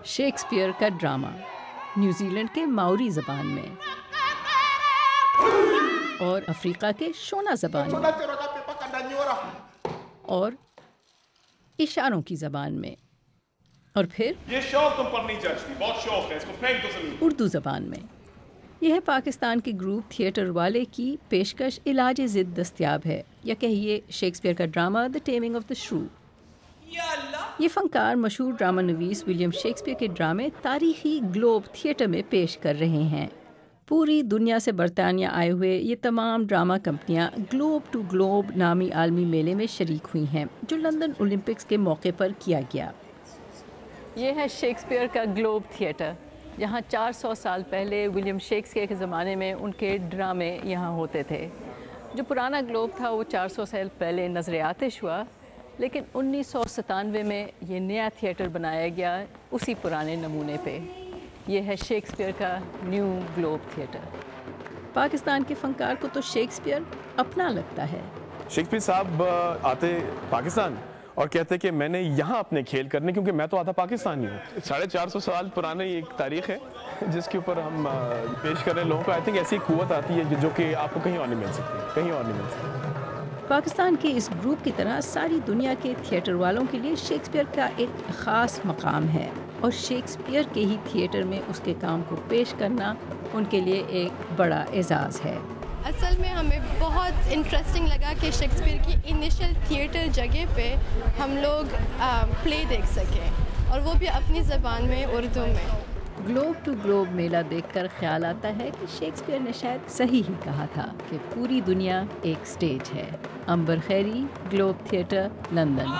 Shakespeare کا drama New Zealand کے Maori زبان میں اور افریقہ کے شونا زبان میں اور اشاروں کی زبان میں اور پھر اردو زبان میں. یہ ہے پاکستان کے گروپ تھیٹر والے کی پیشکش علاج ضد دستیاب ہے، یا کہیے شیکسپیئر کا drama the taming of the shrew. یہ فنکار مشہور ڈرامہ نویس ولیم شیکسپیئر کے ڈرامے تاریخی گلوب تھیٹر میں پیش کر رہے ہیں. پوری دنیا سے برطانیہ آئے ہوئے یہ تمام ڈرامہ کمپنیاں گلوب ٹو گلوب نامی عالمی میلے میں شریک ہوئی ہیں جو لندن اولمپکس کے موقع پر کیا گیا. یہ ہے شیکسپیئر کا گلوب تھیٹر، جہاں 400 سال پہلے ولیم شیکسپیئر کے زمانے میں ان کے ڈرامے یہاں ہوتے تھے. جو پرانا گلوب تھا وہ 400 سال پہلے نظر آتش ہوا، لیکن 1997 میں یہ نیا تھیٹر بنایا گیا اسی پرانے نمونے پہ. یہ ہے شیکسپیئر کا نیو گلوب تھیٹر. پاکستان کے فنکار کو تو شیکسپیئر اپنا لگتا ہے. شیکسپیئر صاحب آتے پاکستان اور کہتے کہ میں نے یہاں اپنے کھیل کرنے، کیونکہ میں تو آتا پاکستانی ہوں. 450 سال پرانے ایک تاریخ ہے جس کے اوپر ہم پیش کر رہے ہیں لوگوں کو. آئی تھنک ایسی قوت آتی ہے جو کہ آپ کو کہیں اور نہیں مل سکتی، کہیں اور نہیں مل سکتی. پاکستان کے اس گروپ کی طرح ساری دنیا کے تھیٹر والوں کے لیے شیکسپیئر کا ایک خاص مقام ہے، اور شیکسپیئر کے ہی تھیٹر میں اس کے کام کو پیش کرنا ان کے لیے ایک بڑا اعزاز ہے. اصل میں ہمیں بہت انٹرسٹنگ لگا کہ شیکسپیئر کی انیشل تھیٹر جگہ پہ ہم لوگ پلے دیکھ سکیں، اور وہ بھی اپنی زبان میں، اردو میں. گلوب ٹو گلوب میلہ دیکھ کر خیال آتا ہے کہ شیکسپیئر نے شاید صحیح ہی کہا تھا کہ پوری دنیا ایک سٹیج ہے. عنبر خیری، گلوب تھیٹر، لندن.